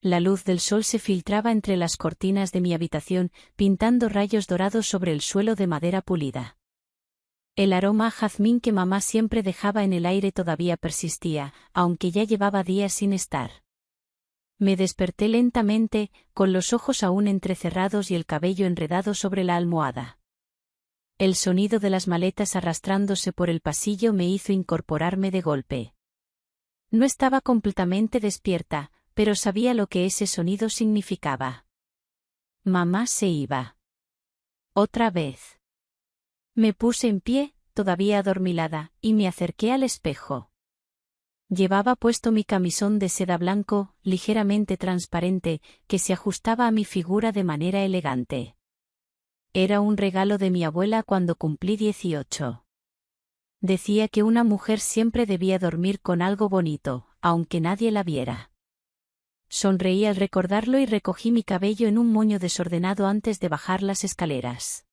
La luz del sol se filtraba entre las cortinas de mi habitación, pintando rayos dorados sobre el suelo de madera pulida. El aroma a jazmín que mamá siempre dejaba en el aire todavía persistía, aunque ya llevaba días sin estar. Me desperté lentamente, con los ojos aún entrecerrados y el cabello enredado sobre la almohada. El sonido de las maletas arrastrándose por el pasillo me hizo incorporarme de golpe. No estaba completamente despierta, pero sabía lo que ese sonido significaba. Mamá se iba. Otra vez. Me puse en pie, todavía adormilada, y me acerqué al espejo. Llevaba puesto mi camisón de seda blanco, ligeramente transparente, que se ajustaba a mi figura de manera elegante. Era un regalo de mi abuela cuando cumplí 18. Decía que una mujer siempre debía dormir con algo bonito, aunque nadie la viera. Sonreí al recordarlo y recogí mi cabello en un moño desordenado antes de bajar las escaleras.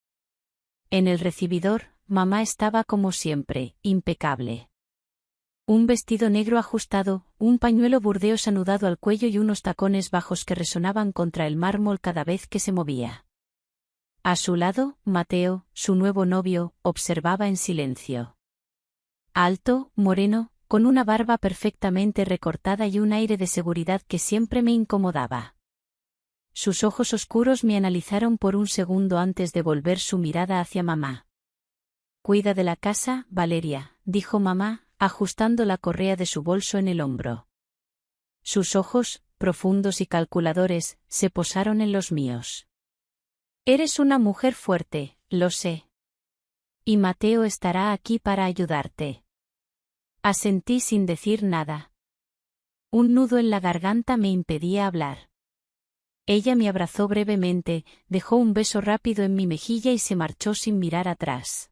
En el recibidor, mamá estaba como siempre, impecable. Un vestido negro ajustado, un pañuelo burdeos anudado al cuello y unos tacones bajos que resonaban contra el mármol cada vez que se movía. A su lado, Mateo, su nuevo novio, observaba en silencio. Alto, moreno, con una barba perfectamente recortada y un aire de seguridad que siempre me incomodaba. Sus ojos oscuros me analizaron por un segundo antes de volver su mirada hacia mamá. «Cuida de la casa, Valeria», dijo mamá, ajustando la correa de su bolso en el hombro. Sus ojos, profundos y calculadores, se posaron en los míos. «Eres una mujer fuerte, lo sé. Y Mateo estará aquí para ayudarte». Asentí sin decir nada. Un nudo en la garganta me impedía hablar. Ella me abrazó brevemente, dejó un beso rápido en mi mejilla y se marchó sin mirar atrás.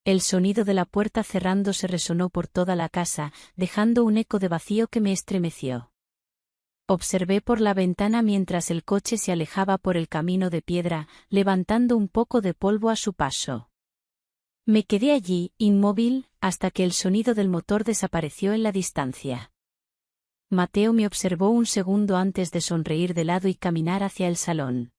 El sonido de la puerta cerrándose resonó por toda la casa, dejando un eco de vacío que me estremeció. Observé por la ventana mientras el coche se alejaba por el camino de piedra, levantando un poco de polvo a su paso. Me quedé allí, inmóvil, hasta que el sonido del motor desapareció en la distancia. Mateo me observó un segundo antes de sonreír de lado y caminar hacia el salón.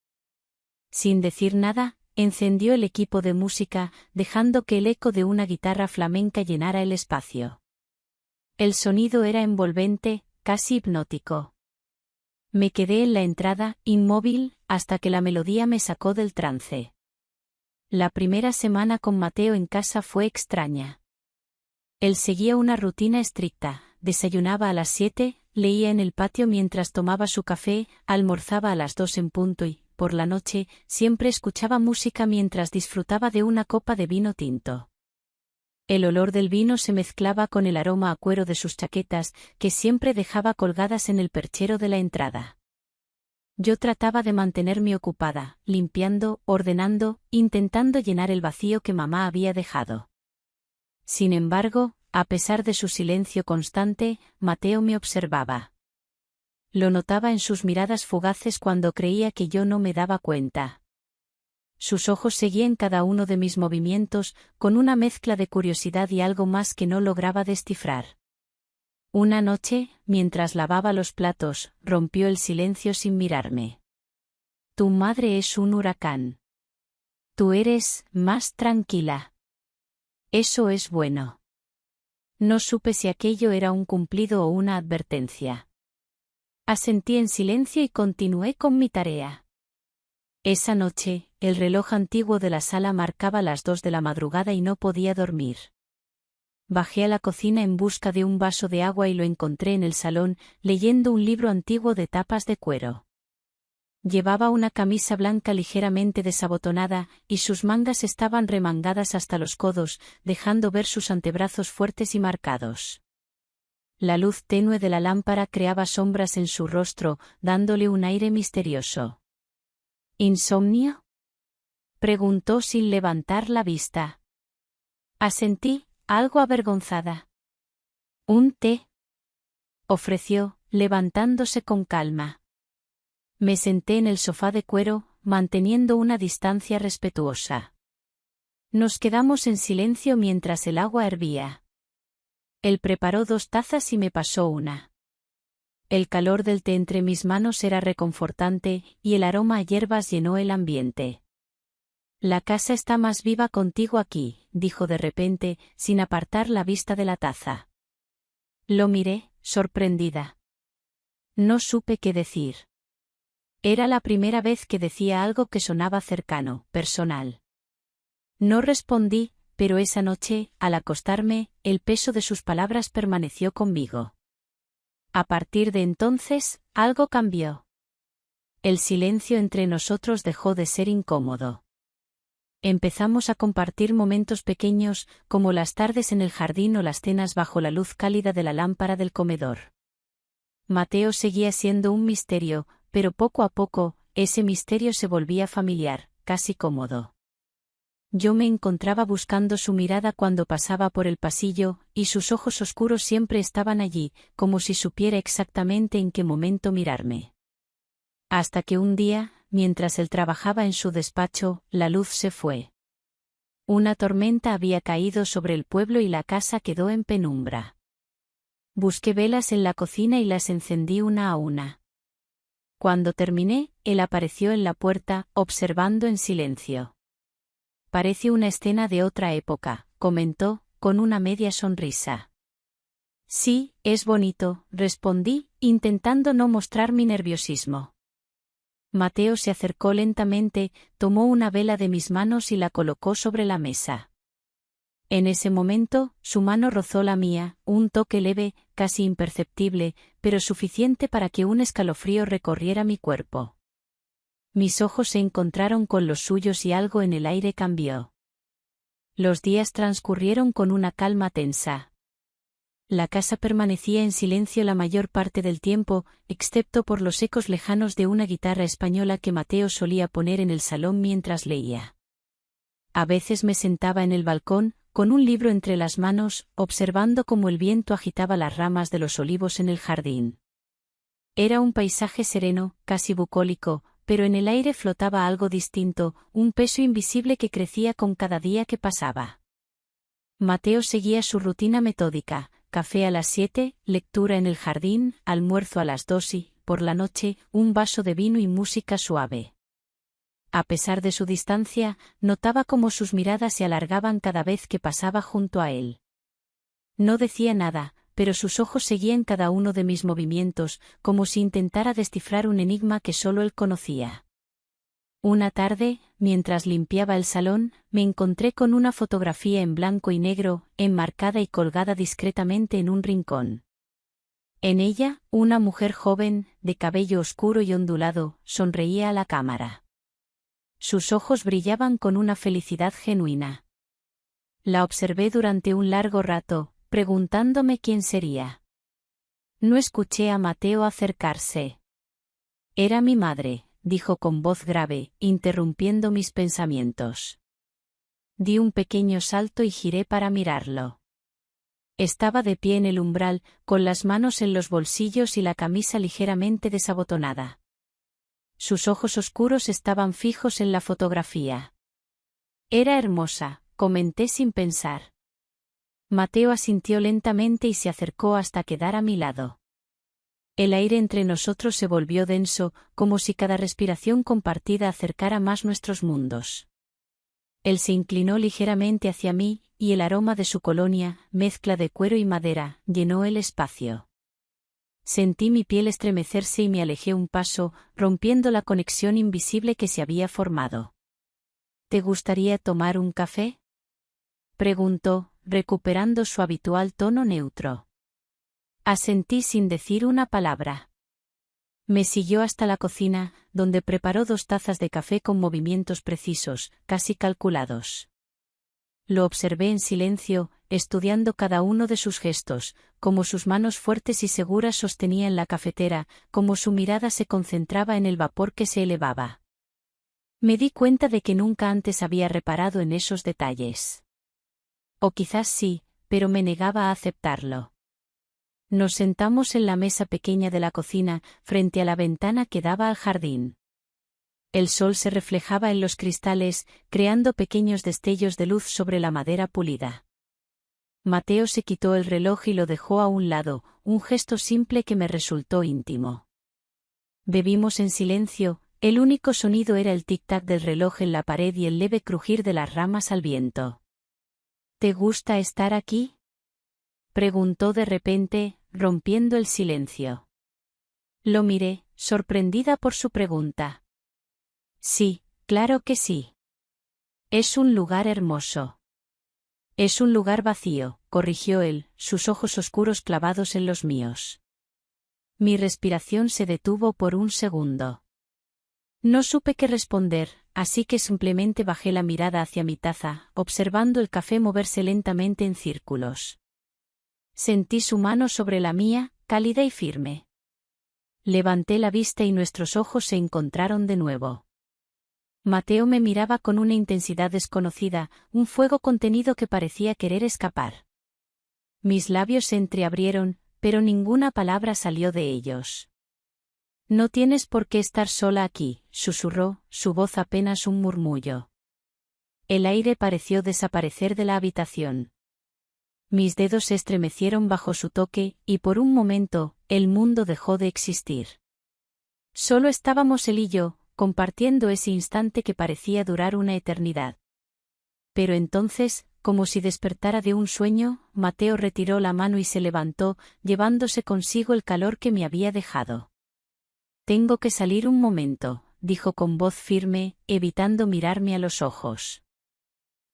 Sin decir nada, encendió el equipo de música, dejando que el eco de una guitarra flamenca llenara el espacio. El sonido era envolvente, casi hipnótico. Me quedé en la entrada, inmóvil, hasta que la melodía me sacó del trance. La primera semana con Mateo en casa fue extraña. Él seguía una rutina estricta, desayunaba a las 7, leía en el patio mientras tomaba su café, almorzaba a las 2 en punto y, por la noche, siempre escuchaba música mientras disfrutaba de una copa de vino tinto. El olor del vino se mezclaba con el aroma a cuero de sus chaquetas, que siempre dejaba colgadas en el perchero de la entrada. Yo trataba de mantenerme ocupada, limpiando, ordenando, intentando llenar el vacío que mamá había dejado. Sin embargo, a pesar de su silencio constante, Mateo me observaba. Lo notaba en sus miradas fugaces cuando creía que yo no me daba cuenta. Sus ojos seguían cada uno de mis movimientos, con una mezcla de curiosidad y algo más que no lograba descifrar. Una noche, mientras lavaba los platos, rompió el silencio sin mirarme. «Tu madre es un huracán. Tú eres más tranquila. Eso es bueno». No supe si aquello era un cumplido o una advertencia. Asentí en silencio y continué con mi tarea. Esa noche, el reloj antiguo de la sala marcaba las 2 de la madrugada y no podía dormir. Bajé a la cocina en busca de un vaso de agua y lo encontré en el salón, leyendo un libro antiguo de tapas de cuero. Llevaba una camisa blanca ligeramente desabotonada, y sus mangas estaban remangadas hasta los codos, dejando ver sus antebrazos fuertes y marcados. La luz tenue de la lámpara creaba sombras en su rostro, dándole un aire misterioso. «¿Insomnio?», preguntó sin levantar la vista. Asentí, algo avergonzada. «¿Un té?», ofreció, levantándose con calma. Me senté en el sofá de cuero, manteniendo una distancia respetuosa. Nos quedamos en silencio mientras el agua hervía. Él preparó 2 tazas y me pasó una. El calor del té entre mis manos era reconfortante, y el aroma a hierbas llenó el ambiente. La casa está más viva contigo aquí, dijo de repente, sin apartar la vista de la taza. Lo miré, sorprendida. No supe qué decir. Era la primera vez que decía algo que sonaba cercano, personal. No respondí, pero esa noche, al acostarme, el peso de sus palabras permaneció conmigo. A partir de entonces, algo cambió. El silencio entre nosotros dejó de ser incómodo. Empezamos a compartir momentos pequeños, como las tardes en el jardín o las cenas bajo la luz cálida de la lámpara del comedor. Mateo seguía siendo un misterio, pero poco a poco, ese misterio se volvía familiar, casi cómodo. Yo me encontraba buscando su mirada cuando pasaba por el pasillo, y sus ojos oscuros siempre estaban allí, como si supiera exactamente en qué momento mirarme. Hasta que un día, mientras él trabajaba en su despacho, la luz se fue. Una tormenta había caído sobre el pueblo y la casa quedó en penumbra. Busqué velas en la cocina y las encendí una a una. Cuando terminé, él apareció en la puerta, observando en silencio. Parece una escena de otra época, comentó, con una media sonrisa. Sí, es bonito, respondí, intentando no mostrar mi nerviosismo. Mateo se acercó lentamente, tomó una vela de mis manos y la colocó sobre la mesa. En ese momento, su mano rozó la mía, un toque leve, casi imperceptible, pero suficiente para que un escalofrío recorriera mi cuerpo. Mis ojos se encontraron con los suyos y algo en el aire cambió. Los días transcurrieron con una calma tensa. La casa permanecía en silencio la mayor parte del tiempo, excepto por los ecos lejanos de una guitarra española que Mateo solía poner en el salón mientras leía. A veces me sentaba en el balcón, con un libro entre las manos, observando cómo el viento agitaba las ramas de los olivos en el jardín. Era un paisaje sereno, casi bucólico, pero en el aire flotaba algo distinto, un peso invisible que crecía con cada día que pasaba. Mateo seguía su rutina metódica: café a las 7, lectura en el jardín, almuerzo a las 2 y, por la noche, un vaso de vino y música suave. A pesar de su distancia, notaba cómo sus miradas se alargaban cada vez que pasaba junto a él. No decía nada, pero sus ojos seguían cada uno de mis movimientos, como si intentara descifrar un enigma que solo él conocía. Una tarde, mientras limpiaba el salón, me encontré con una fotografía en blanco y negro, enmarcada y colgada discretamente en un rincón. En ella, una mujer joven, de cabello oscuro y ondulado, sonreía a la cámara. Sus ojos brillaban con una felicidad genuina. La observé durante un largo rato, preguntándome quién sería. No escuché a Mateo acercarse. Era mi madre, dijo con voz grave, interrumpiendo mis pensamientos. Di un pequeño salto y giré para mirarlo. Estaba de pie en el umbral, con las manos en los bolsillos y la camisa ligeramente desabotonada. Sus ojos oscuros estaban fijos en la fotografía. Era hermosa, comenté sin pensar. Mateo asintió lentamente y se acercó hasta quedar a mi lado. El aire entre nosotros se volvió denso, como si cada respiración compartida acercara más nuestros mundos. Él se inclinó ligeramente hacia mí, y el aroma de su colonia, mezcla de cuero y madera, llenó el espacio. Sentí mi piel estremecerse y me alejé un paso, rompiendo la conexión invisible que se había formado. ¿Te gustaría tomar un café?, preguntó, recuperando su habitual tono neutro. Asentí sin decir una palabra. Me siguió hasta la cocina, donde preparó 2 tazas de café con movimientos precisos, casi calculados. Lo observé en silencio, estudiando cada uno de sus gestos, cómo sus manos fuertes y seguras sostenían la cafetera, cómo su mirada se concentraba en el vapor que se elevaba. Me di cuenta de que nunca antes había reparado en esos detalles. O quizás sí, pero me negaba a aceptarlo. Nos sentamos en la mesa pequeña de la cocina, frente a la ventana que daba al jardín. El sol se reflejaba en los cristales, creando pequeños destellos de luz sobre la madera pulida. Mateo se quitó el reloj y lo dejó a un lado, un gesto simple que me resultó íntimo. Bebimos en silencio, el único sonido era el tic-tac del reloj en la pared y el leve crujir de las ramas al viento. ¿Te gusta estar aquí?, preguntó de repente, rompiendo el silencio. Lo miré, sorprendida por su pregunta. Sí, claro que sí. Es un lugar hermoso. Es un lugar vacío, corrigió él, sus ojos oscuros clavados en los míos. Mi respiración se detuvo por un segundo. No supe qué responder, así que simplemente bajé la mirada hacia mi taza, observando el café moverse lentamente en círculos. Sentí su mano sobre la mía, cálida y firme. Levanté la vista y nuestros ojos se encontraron de nuevo. Mateo me miraba con una intensidad desconocida, un fuego contenido que parecía querer escapar. Mis labios se entreabrieron, pero ninguna palabra salió de ellos. No tienes por qué estar sola aquí, susurró, su voz apenas un murmullo. El aire pareció desaparecer de la habitación. Mis dedos se estremecieron bajo su toque, y por un momento, el mundo dejó de existir. Solo estábamos él y yo, compartiendo ese instante que parecía durar una eternidad. Pero entonces, como si despertara de un sueño, Mateo retiró la mano y se levantó, llevándose consigo el calor que me había dejado. Tengo que salir un momento, dijo con voz firme, evitando mirarme a los ojos.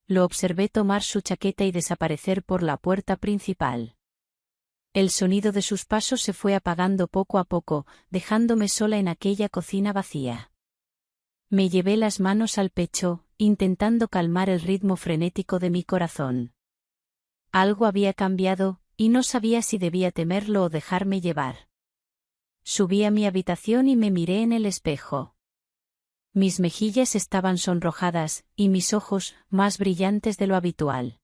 Lo observé tomar su chaqueta y desaparecer por la puerta principal. El sonido de sus pasos se fue apagando poco a poco, dejándome sola en aquella cocina vacía. Me llevé las manos al pecho, intentando calmar el ritmo frenético de mi corazón. Algo había cambiado, y no sabía si debía temerlo o dejarme llevar. Subí a mi habitación y me miré en el espejo. Mis mejillas estaban sonrojadas, y mis ojos, más brillantes de lo habitual.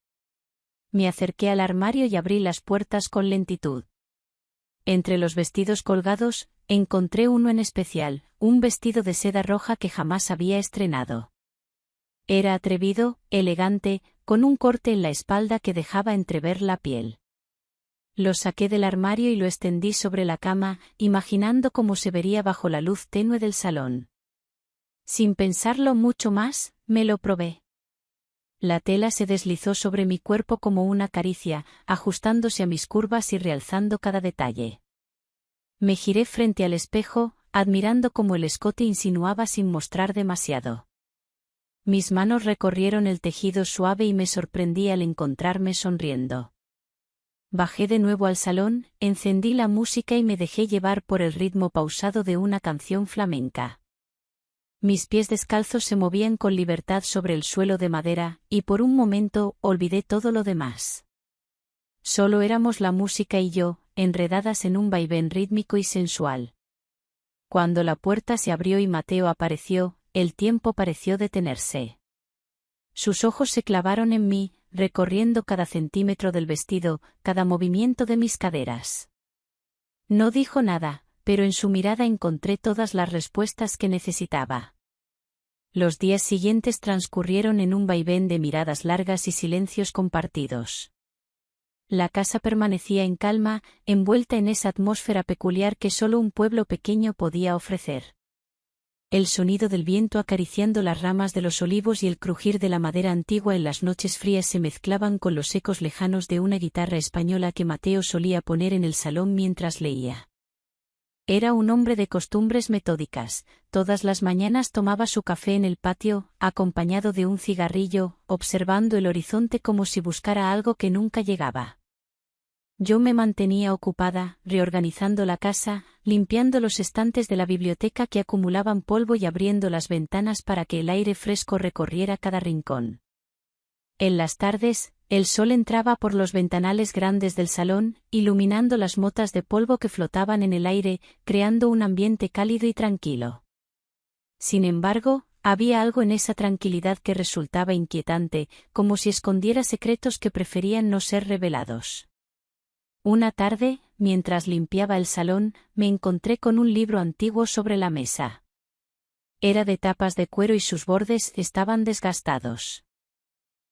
Me acerqué al armario y abrí las puertas con lentitud. Entre los vestidos colgados, encontré uno en especial, un vestido de seda roja que jamás había estrenado. Era atrevido, elegante, con un corte en la espalda que dejaba entrever la piel. Lo saqué del armario y lo extendí sobre la cama, imaginando cómo se vería bajo la luz tenue del salón. Sin pensarlo mucho más, me lo probé. La tela se deslizó sobre mi cuerpo como una caricia, ajustándose a mis curvas y realzando cada detalle. Me giré frente al espejo, admirando cómo el escote insinuaba sin mostrar demasiado. Mis manos recorrieron el tejido suave y me sorprendí al encontrarme sonriendo. Bajé de nuevo al salón, encendí la música y me dejé llevar por el ritmo pausado de una canción flamenca. Mis pies descalzos se movían con libertad sobre el suelo de madera, y por un momento olvidé todo lo demás. Solo éramos la música y yo, enredadas en un vaivén rítmico y sensual. Cuando la puerta se abrió y Mateo apareció, el tiempo pareció detenerse. Sus ojos se clavaron en mí, recorriendo cada centímetro del vestido, cada movimiento de mis caderas. No dijo nada, pero en su mirada encontré todas las respuestas que necesitaba. Los días siguientes transcurrieron en un vaivén de miradas largas y silencios compartidos. La casa permanecía en calma, envuelta en esa atmósfera peculiar que solo un pueblo pequeño podía ofrecer. El sonido del viento acariciando las ramas de los olivos y el crujir de la madera antigua en las noches frías se mezclaban con los ecos lejanos de una guitarra española que Mateo solía poner en el salón mientras leía. Era un hombre de costumbres metódicas. Todas las mañanas tomaba su café en el patio, acompañado de un cigarrillo, observando el horizonte como si buscara algo que nunca llegaba. Yo me mantenía ocupada, reorganizando la casa, limpiando los estantes de la biblioteca que acumulaban polvo y abriendo las ventanas para que el aire fresco recorriera cada rincón. En las tardes, el sol entraba por los ventanales grandes del salón, iluminando las motas de polvo que flotaban en el aire, creando un ambiente cálido y tranquilo. Sin embargo, había algo en esa tranquilidad que resultaba inquietante, como si escondiera secretos que preferían no ser revelados. Una tarde, mientras limpiaba el salón, me encontré con un libro antiguo sobre la mesa. Era de tapas de cuero y sus bordes estaban desgastados.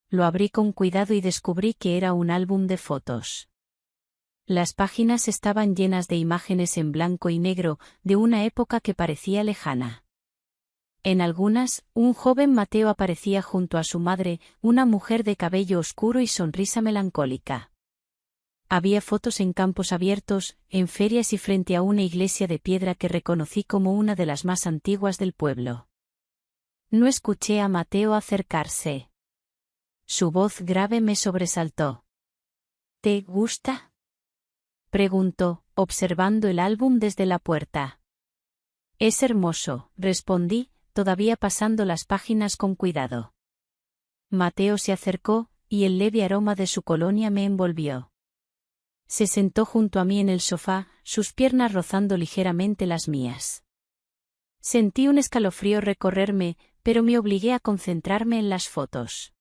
Lo abrí con cuidado y descubrí que era un álbum de fotos. Las páginas estaban llenas de imágenes en blanco y negro, de una época que parecía lejana. En algunas, un joven Mateo aparecía junto a su madre, una mujer de cabello oscuro y sonrisa melancólica. Había fotos en campos abiertos, en ferias y frente a una iglesia de piedra que reconocí como una de las más antiguas del pueblo. No escuché a Mateo acercarse. Su voz grave me sobresaltó. ¿Te gusta?, preguntó, observando el álbum desde la puerta. Es hermoso, respondí, todavía pasando las páginas con cuidado. Mateo se acercó, y el leve aroma de su colonia me envolvió. Se sentó junto a mí en el sofá, sus piernas rozando ligeramente las mías. Sentí un escalofrío recorrerme, pero me obligué a concentrarme en las fotos.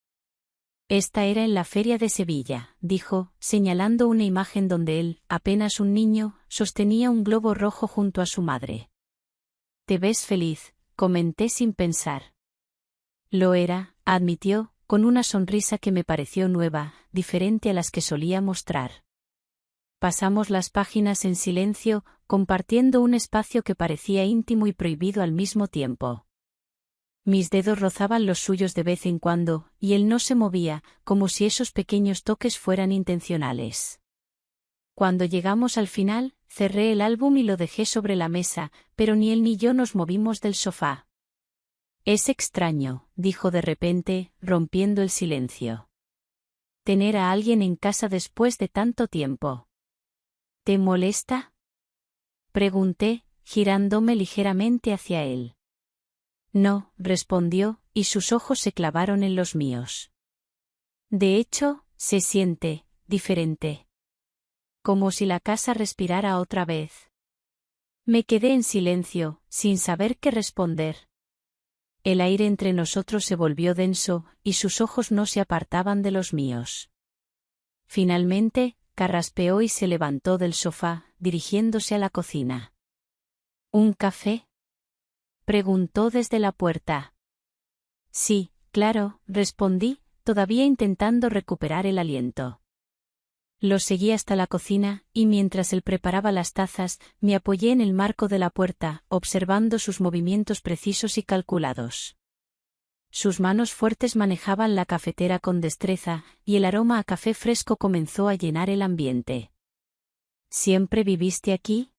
Esta era en la feria de Sevilla, dijo, señalando una imagen donde él, apenas un niño, sostenía un globo rojo junto a su madre. «Te ves feliz», comenté sin pensar. Lo era, admitió, con una sonrisa que me pareció nueva, diferente a las que solía mostrar. Pasamos las páginas en silencio, compartiendo un espacio que parecía íntimo y prohibido al mismo tiempo. Mis dedos rozaban los suyos de vez en cuando, y él no se movía, como si esos pequeños toques fueran intencionales. Cuando llegamos al final, cerré el álbum y lo dejé sobre la mesa, pero ni él ni yo nos movimos del sofá. «Es extraño», dijo de repente, rompiendo el silencio. «Tener a alguien en casa después de tanto tiempo. ¿Te molesta?», pregunté, girándome ligeramente hacia él. «No», respondió, y sus ojos se clavaron en los míos. «De hecho, se siente diferente. Como si la casa respirara otra vez». Me quedé en silencio, sin saber qué responder. El aire entre nosotros se volvió denso, y sus ojos no se apartaban de los míos. Finalmente, carraspeó y se levantó del sofá, dirigiéndose a la cocina. «¿Un café?», preguntó desde la puerta. «Sí, claro», respondí, todavía intentando recuperar el aliento. Lo seguí hasta la cocina, y mientras él preparaba las tazas, me apoyé en el marco de la puerta, observando sus movimientos precisos y calculados. Sus manos fuertes manejaban la cafetera con destreza, y el aroma a café fresco comenzó a llenar el ambiente. «¿Siempre viviste aquí?»,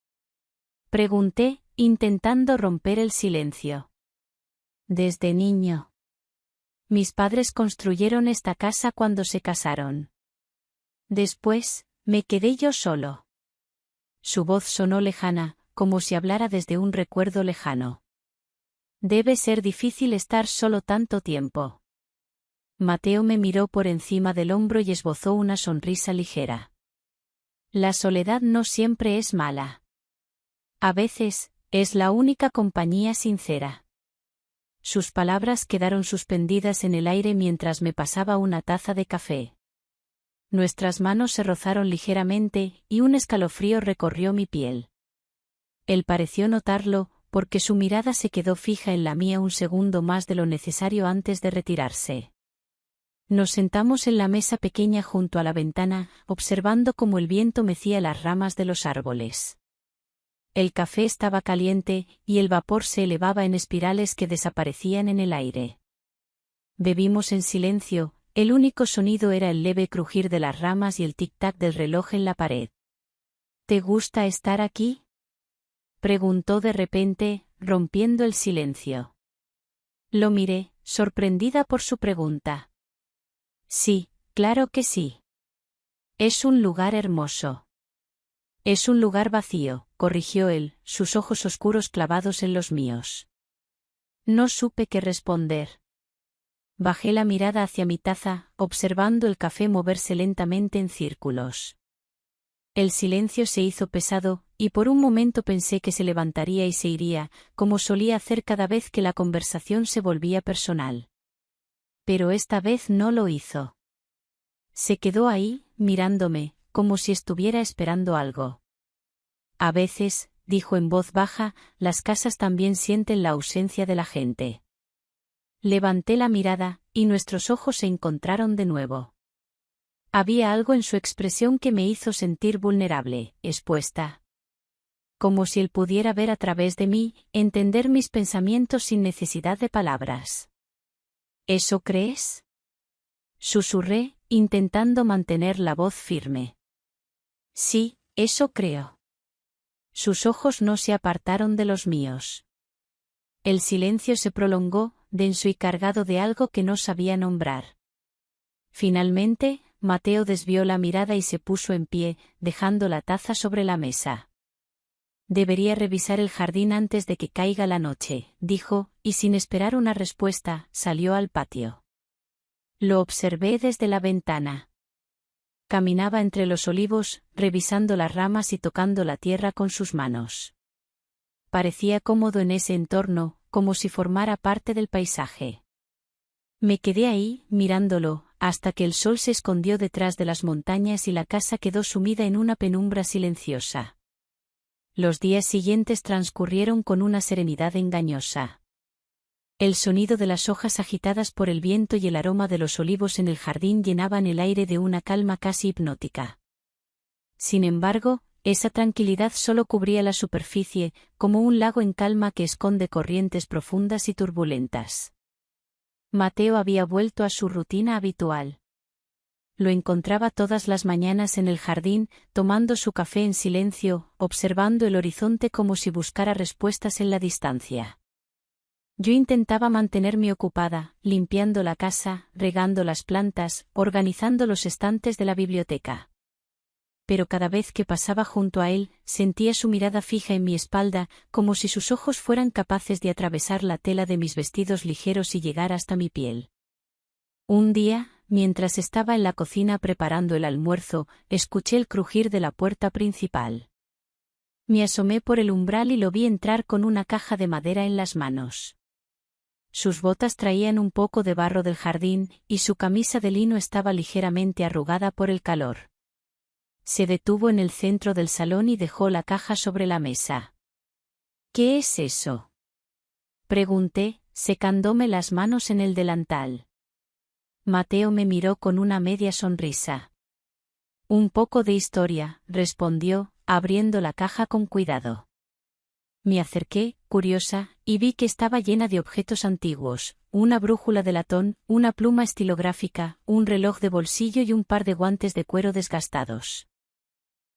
pregunté, intentando romper el silencio. «Desde niño. Mis padres construyeron esta casa cuando se casaron. Después, me quedé yo solo». Su voz sonó lejana, como si hablara desde un recuerdo lejano. «Debe ser difícil estar solo tanto tiempo». Mateo me miró por encima del hombro y esbozó una sonrisa ligera. «La soledad no siempre es mala. A veces, es la única compañía sincera». Sus palabras quedaron suspendidas en el aire mientras me pasaba una taza de café. Nuestras manos se rozaron ligeramente, y un escalofrío recorrió mi piel. Él pareció notarlo, porque su mirada se quedó fija en la mía un segundo más de lo necesario antes de retirarse. Nos sentamos en la mesa pequeña junto a la ventana, observando cómo el viento mecía las ramas de los árboles. El café estaba caliente, y el vapor se elevaba en espirales que desaparecían en el aire. Bebimos en silencio, el único sonido era el leve crujir de las ramas y el tic-tac del reloj en la pared. «¿Te gusta estar aquí?», preguntó de repente, rompiendo el silencio. Lo miré, sorprendida por su pregunta. «Sí, claro que sí. Es un lugar hermoso». «Es un lugar vacío», corrigió él, sus ojos oscuros clavados en los míos. No supe qué responder. Bajé la mirada hacia mi taza, observando el café moverse lentamente en círculos. El silencio se hizo pesado, y por un momento pensé que se levantaría y se iría, como solía hacer cada vez que la conversación se volvía personal. Pero esta vez no lo hizo. Se quedó ahí, mirándome, como si estuviera esperando algo. «A veces», dijo en voz baja, «las casas también sienten la ausencia de la gente». Levanté la mirada, y nuestros ojos se encontraron de nuevo. Había algo en su expresión que me hizo sentir vulnerable, expuesta. Como si él pudiera ver a través de mí, entender mis pensamientos sin necesidad de palabras. ¿Eso crees? Susurré, intentando mantener la voz firme. Sí, eso creo. Sus ojos no se apartaron de los míos. El silencio se prolongó, denso y cargado de algo que no sabía nombrar. Finalmente, Mateo desvió la mirada y se puso en pie, dejando la taza sobre la mesa. Debería revisar el jardín antes de que caiga la noche, dijo, y sin esperar una respuesta, salió al patio. Lo observé desde la ventana. Caminaba entre los olivos, revisando las ramas y tocando la tierra con sus manos. Parecía cómodo en ese entorno, como si formara parte del paisaje. Me quedé ahí, mirándolo, hasta que el sol se escondió detrás de las montañas y la casa quedó sumida en una penumbra silenciosa. Los días siguientes transcurrieron con una serenidad engañosa. El sonido de las hojas agitadas por el viento y el aroma de los olivos en el jardín llenaban el aire de una calma casi hipnótica. Sin embargo, esa tranquilidad solo cubría la superficie, como un lago en calma que esconde corrientes profundas y turbulentas. Mateo había vuelto a su rutina habitual. Lo encontraba todas las mañanas en el jardín, tomando su café en silencio, observando el horizonte como si buscara respuestas en la distancia. Yo intentaba mantenerme ocupada, limpiando la casa, regando las plantas, organizando los estantes de la biblioteca. Pero cada vez que pasaba junto a él, sentía su mirada fija en mi espalda, como si sus ojos fueran capaces de atravesar la tela de mis vestidos ligeros y llegar hasta mi piel. Un día, mientras estaba en la cocina preparando el almuerzo, escuché el crujir de la puerta principal. Me asomé por el umbral y lo vi entrar con una caja de madera en las manos. Sus botas traían un poco de barro del jardín, y su camisa de lino estaba ligeramente arrugada por el calor. Se detuvo en el centro del salón y dejó la caja sobre la mesa. ¿Qué es eso?, pregunté, secándome las manos en el delantal. Mateo me miró con una media sonrisa. Un poco de historia, respondió, abriendo la caja con cuidado. Me acerqué, curiosa, y vi que estaba llena de objetos antiguos, una brújula de latón, una pluma estilográfica, un reloj de bolsillo y un par de guantes de cuero desgastados.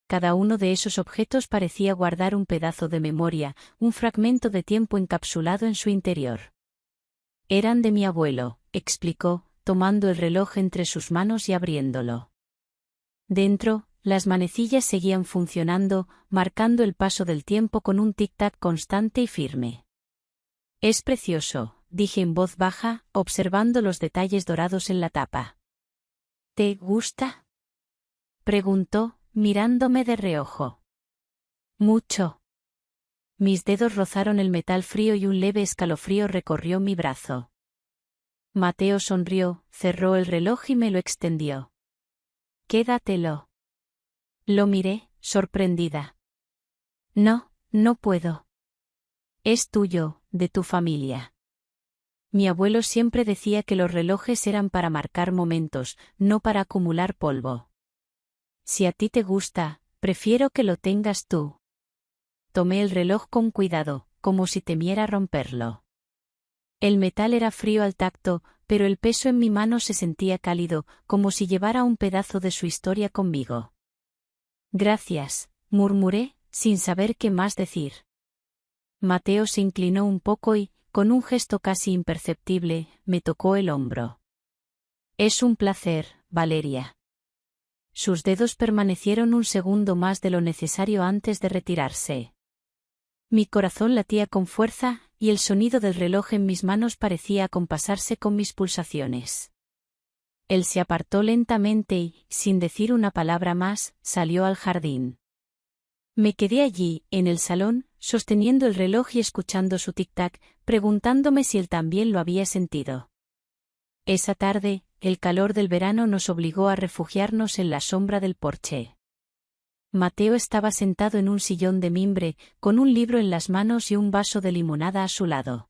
Cada uno de esos objetos parecía guardar un pedazo de memoria, un fragmento de tiempo encapsulado en su interior. Eran de mi abuelo, explicó, tomando el reloj entre sus manos y abriéndolo. Dentro, las manecillas seguían funcionando, marcando el paso del tiempo con un tic-tac constante y firme. Es precioso, dije en voz baja, observando los detalles dorados en la tapa. ¿Te gusta?, preguntó, mirándome de reojo. Mucho. Mis dedos rozaron el metal frío y un leve escalofrío recorrió mi brazo. Mateo sonrió, cerró el reloj y me lo extendió. Quédatelo. Lo miré, sorprendida. No, no puedo. Es tuyo, de tu familia. Mi abuelo siempre decía que los relojes eran para marcar momentos, no para acumular polvo. Si a ti te gusta, prefiero que lo tengas tú. Tomé el reloj con cuidado, como si temiera romperlo. El metal era frío al tacto, pero el peso en mi mano se sentía cálido, como si llevara un pedazo de su historia conmigo. Gracias, murmuré, sin saber qué más decir. Mateo se inclinó un poco y, con un gesto casi imperceptible, me tocó el hombro. Es un placer, Valeria. Sus dedos permanecieron un segundo más de lo necesario antes de retirarse. Mi corazón latía con fuerza, y el sonido del reloj en mis manos parecía acompasarse con mis pulsaciones. Él se apartó lentamente y, sin decir una palabra más, salió al jardín. Me quedé allí, en el salón, sosteniendo el reloj y escuchando su tic-tac, preguntándome si él también lo había sentido. Esa tarde, el calor del verano nos obligó a refugiarnos en la sombra del porche. Mateo estaba sentado en un sillón de mimbre, con un libro en las manos y un vaso de limonada a su lado.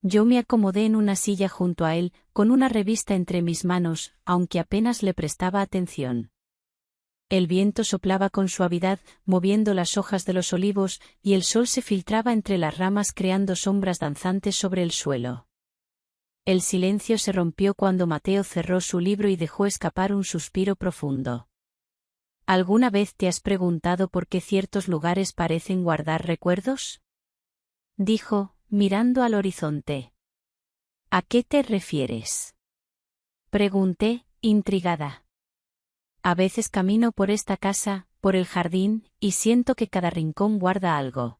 Yo me acomodé en una silla junto a él, con una revista entre mis manos, aunque apenas le prestaba atención. El viento soplaba con suavidad, moviendo las hojas de los olivos, y el sol se filtraba entre las ramas creando sombras danzantes sobre el suelo. El silencio se rompió cuando Mateo cerró su libro y dejó escapar un suspiro profundo. ¿Alguna vez te has preguntado por qué ciertos lugares parecen guardar recuerdos? Dijo, mirando al horizonte. ¿A qué te refieres? Pregunté, intrigada. A veces camino por esta casa, por el jardín, y siento que cada rincón guarda algo.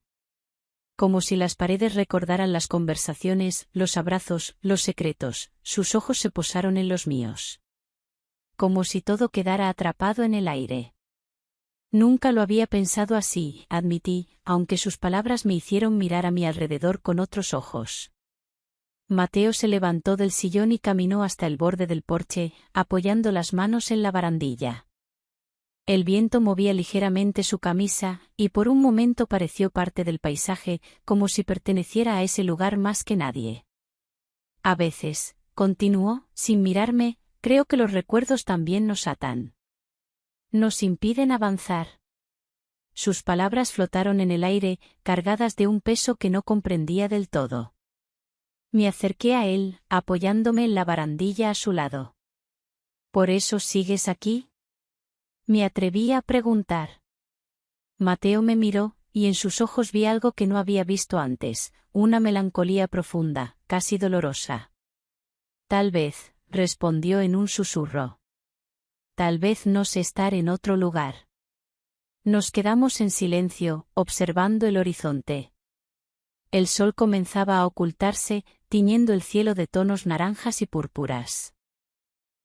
Como si las paredes recordaran las conversaciones, los abrazos, los secretos. Sus ojos se posaron en los míos. Como si todo quedara atrapado en el aire. Nunca lo había pensado así, admití, aunque sus palabras me hicieron mirar a mi alrededor con otros ojos. Mateo se levantó del sillón y caminó hasta el borde del porche, apoyando las manos en la barandilla. El viento movía ligeramente su camisa, y por un momento pareció parte del paisaje, como si perteneciera a ese lugar más que nadie. A veces, continuó, sin mirarme, creo que los recuerdos también nos atan. Nos impiden avanzar. Sus palabras flotaron en el aire, cargadas de un peso que no comprendía del todo. Me acerqué a él, apoyándome en la barandilla a su lado. ¿Por eso sigues aquí? Me atreví a preguntar. Mateo me miró, y en sus ojos vi algo que no había visto antes, una melancolía profunda, casi dolorosa. Tal vez, respondió en un susurro. Tal vez no sé estar en otro lugar. Nos quedamos en silencio, observando el horizonte. El sol comenzaba a ocultarse, tiñendo el cielo de tonos naranjas y púrpuras.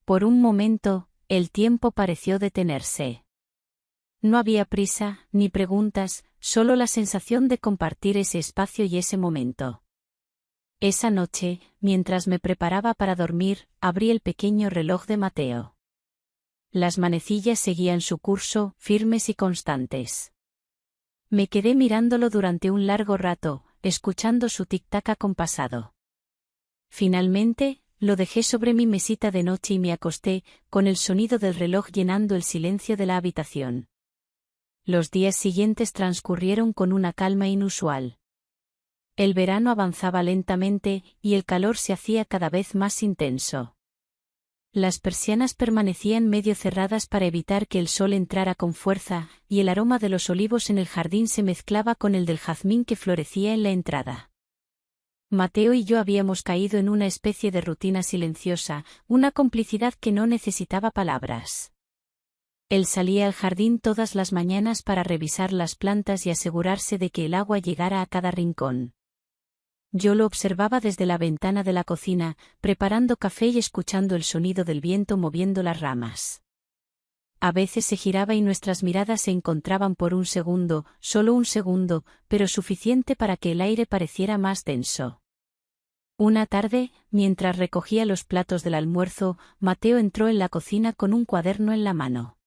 Por un momento, el tiempo pareció detenerse. No había prisa, ni preguntas, solo la sensación de compartir ese espacio y ese momento. Esa noche, mientras me preparaba para dormir, abrí el pequeño reloj de Mateo. Las manecillas seguían su curso, firmes y constantes. Me quedé mirándolo durante un largo rato, escuchando su tic-tac acompasado. Finalmente, lo dejé sobre mi mesita de noche y me acosté, con el sonido del reloj llenando el silencio de la habitación. Los días siguientes transcurrieron con una calma inusual. El verano avanzaba lentamente, y el calor se hacía cada vez más intenso. Las persianas permanecían medio cerradas para evitar que el sol entrara con fuerza, y el aroma de los olivos en el jardín se mezclaba con el del jazmín que florecía en la entrada. Mateo y yo habíamos caído en una especie de rutina silenciosa, una complicidad que no necesitaba palabras. Él salía al jardín todas las mañanas para revisar las plantas y asegurarse de que el agua llegara a cada rincón. Yo lo observaba desde la ventana de la cocina, preparando café y escuchando el sonido del viento moviendo las ramas. A veces se giraba y nuestras miradas se encontraban por un segundo, solo un segundo, pero suficiente para que el aire pareciera más denso. Una tarde, mientras recogía los platos del almuerzo, Mateo entró en la cocina con un cuaderno en la mano.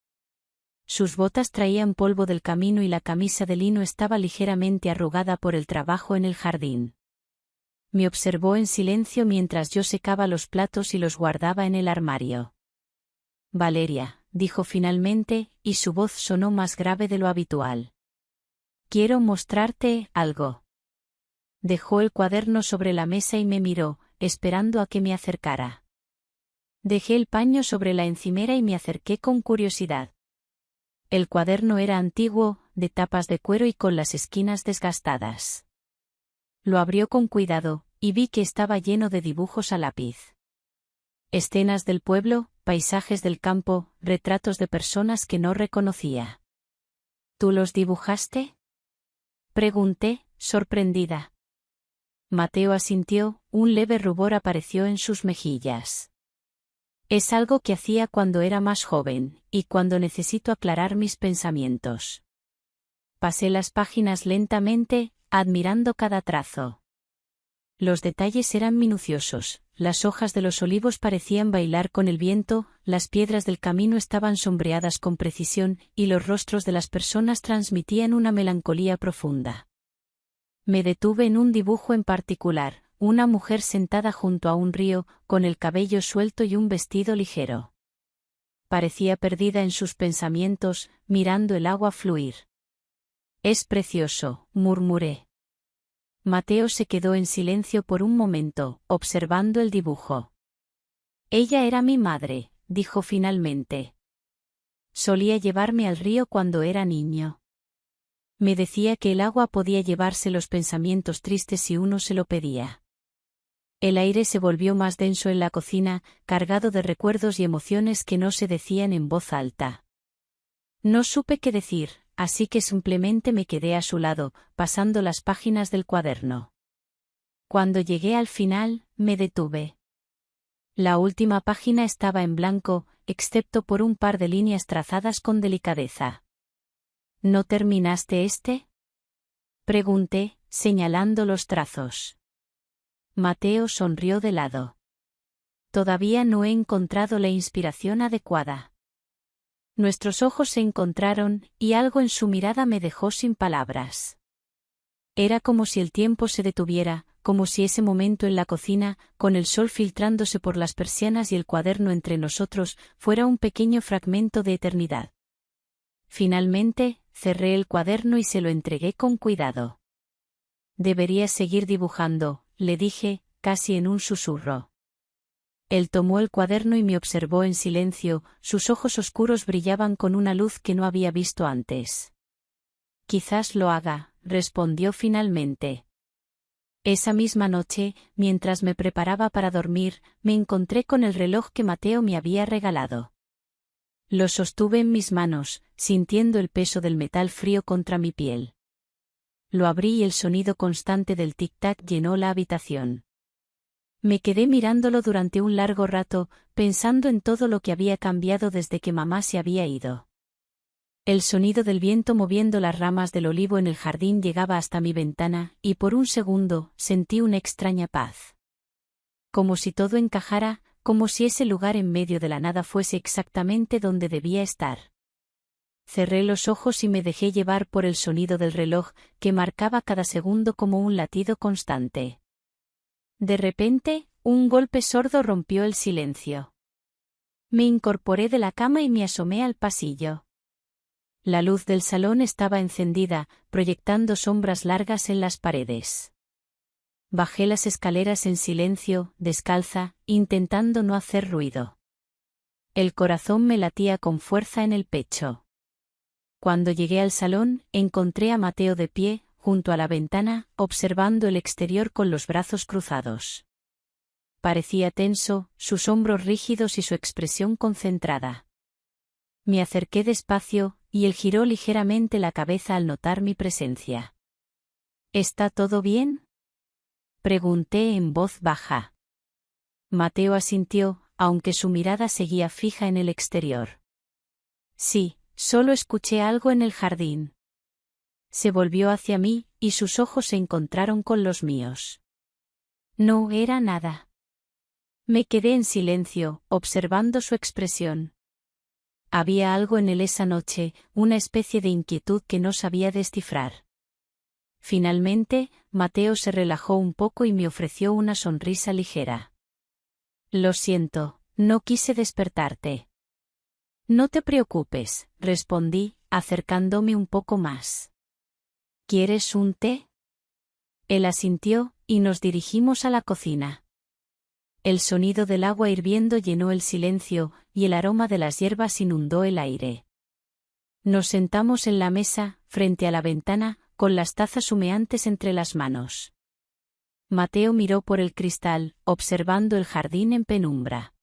Sus botas traían polvo del camino y la camisa de lino estaba ligeramente arrugada por el trabajo en el jardín. Me observó en silencio mientras yo secaba los platos y los guardaba en el armario. Valeria, dijo finalmente, y su voz sonó más grave de lo habitual. Quiero mostrarte algo. Dejó el cuaderno sobre la mesa y me miró, esperando a que me acercara. Dejé el paño sobre la encimera y me acerqué con curiosidad. El cuaderno era antiguo, de tapas de cuero y con las esquinas desgastadas. Lo abrió con cuidado, y vi que estaba lleno de dibujos a lápiz. Escenas del pueblo, paisajes del campo, retratos de personas que no reconocía. ¿Tú los dibujaste? Pregunté, sorprendida. Mateo asintió, un leve rubor apareció en sus mejillas. Es algo que hacía cuando era más joven, y cuando necesito aclarar mis pensamientos. Pasé las páginas lentamente, admirando cada trazo. Los detalles eran minuciosos, las hojas de los olivos parecían bailar con el viento, las piedras del camino estaban sombreadas con precisión, y los rostros de las personas transmitían una melancolía profunda. Me detuve en un dibujo en particular, una mujer sentada junto a un río, con el cabello suelto y un vestido ligero. Parecía perdida en sus pensamientos, mirando el agua fluir. «Es precioso», murmuré. Mateo se quedó en silencio por un momento, observando el dibujo. «Ella era mi madre», dijo finalmente. «Solía llevarme al río cuando era niño. Me decía que el agua podía llevarse los pensamientos tristes si uno se lo pedía». El aire se volvió más denso en la cocina, cargado de recuerdos y emociones que no se decían en voz alta. No supe qué decir, así que simplemente me quedé a su lado, pasando las páginas del cuaderno. Cuando llegué al final, me detuve. La última página estaba en blanco, excepto por un par de líneas trazadas con delicadeza. «¿No terminaste este?», pregunté, señalando los trazos. Mateo sonrió de lado. «Todavía no he encontrado la inspiración adecuada». Nuestros ojos se encontraron, y algo en su mirada me dejó sin palabras. Era como si el tiempo se detuviera, como si ese momento en la cocina, con el sol filtrándose por las persianas y el cuaderno entre nosotros, fuera un pequeño fragmento de eternidad. Finalmente, cerré el cuaderno y se lo entregué con cuidado. «Deberías seguir dibujando», le dije, casi en un susurro. Él tomó el cuaderno y me observó en silencio, sus ojos oscuros brillaban con una luz que no había visto antes. «Quizás lo haga», respondió finalmente. Esa misma noche, mientras me preparaba para dormir, me encontré con el reloj que Mateo me había regalado. Lo sostuve en mis manos, sintiendo el peso del metal frío contra mi piel. Lo abrí y el sonido constante del tic-tac llenó la habitación. Me quedé mirándolo durante un largo rato, pensando en todo lo que había cambiado desde que mamá se había ido. El sonido del viento moviendo las ramas del olivo en el jardín llegaba hasta mi ventana, y por un segundo sentí una extraña paz. Como si todo encajara, como si ese lugar en medio de la nada fuese exactamente donde debía estar. Cerré los ojos y me dejé llevar por el sonido del reloj, que marcaba cada segundo como un latido constante. De repente, un golpe sordo rompió el silencio. Me incorporé de la cama y me asomé al pasillo. La luz del salón estaba encendida, proyectando sombras largas en las paredes. Bajé las escaleras en silencio, descalza, intentando no hacer ruido. El corazón me latía con fuerza en el pecho. Cuando llegué al salón, encontré a Mateo de pie, junto a la ventana, observando el exterior con los brazos cruzados. Parecía tenso, sus hombros rígidos y su expresión concentrada. Me acerqué despacio, y él giró ligeramente la cabeza al notar mi presencia. «¿Está todo bien?», pregunté en voz baja. Mateo asintió, aunque su mirada seguía fija en el exterior. «Sí, solo escuché algo en el jardín». Se volvió hacia mí, y sus ojos se encontraron con los míos. «No era nada». Me quedé en silencio, observando su expresión. Había algo en él esa noche, una especie de inquietud que no sabía descifrar. Finalmente, Mateo se relajó un poco y me ofreció una sonrisa ligera. «Lo siento, no quise despertarte». «No te preocupes», respondí, acercándome un poco más. «¿Quieres un té?». Él asintió, y nos dirigimos a la cocina. El sonido del agua hirviendo llenó el silencio, y el aroma de las hierbas inundó el aire. Nos sentamos en la mesa, frente a la ventana, con las tazas humeantes entre las manos. Mateo miró por el cristal, observando el jardín en penumbra.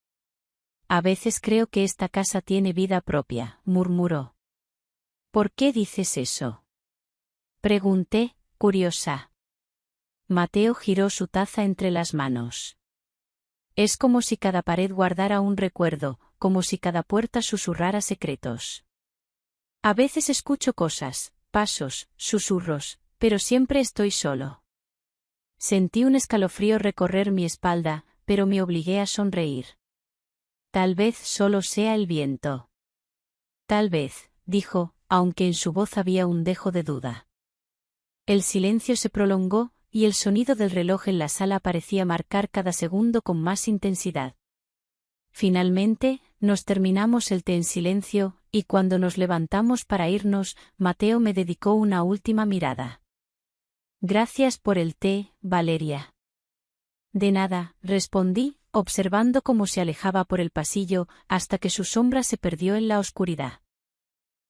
«A veces creo que esta casa tiene vida propia», murmuró. «¿Por qué dices eso?», pregunté, curiosa. Mateo giró su taza entre las manos. «Es como si cada pared guardara un recuerdo, como si cada puerta susurrara secretos. A veces escucho cosas, pasos, susurros, pero siempre estoy solo». Sentí un escalofrío recorrer mi espalda, pero me obligué a sonreír. «Tal vez solo sea el viento». «Tal vez», dijo, aunque en su voz había un dejo de duda. El silencio se prolongó, y el sonido del reloj en la sala parecía marcar cada segundo con más intensidad. Finalmente, nos terminamos el té en silencio, y cuando nos levantamos para irnos, Mateo me dedicó una última mirada. Gracias por el té, Valeria. De nada, respondí, observando cómo se alejaba por el pasillo, hasta que su sombra se perdió en la oscuridad.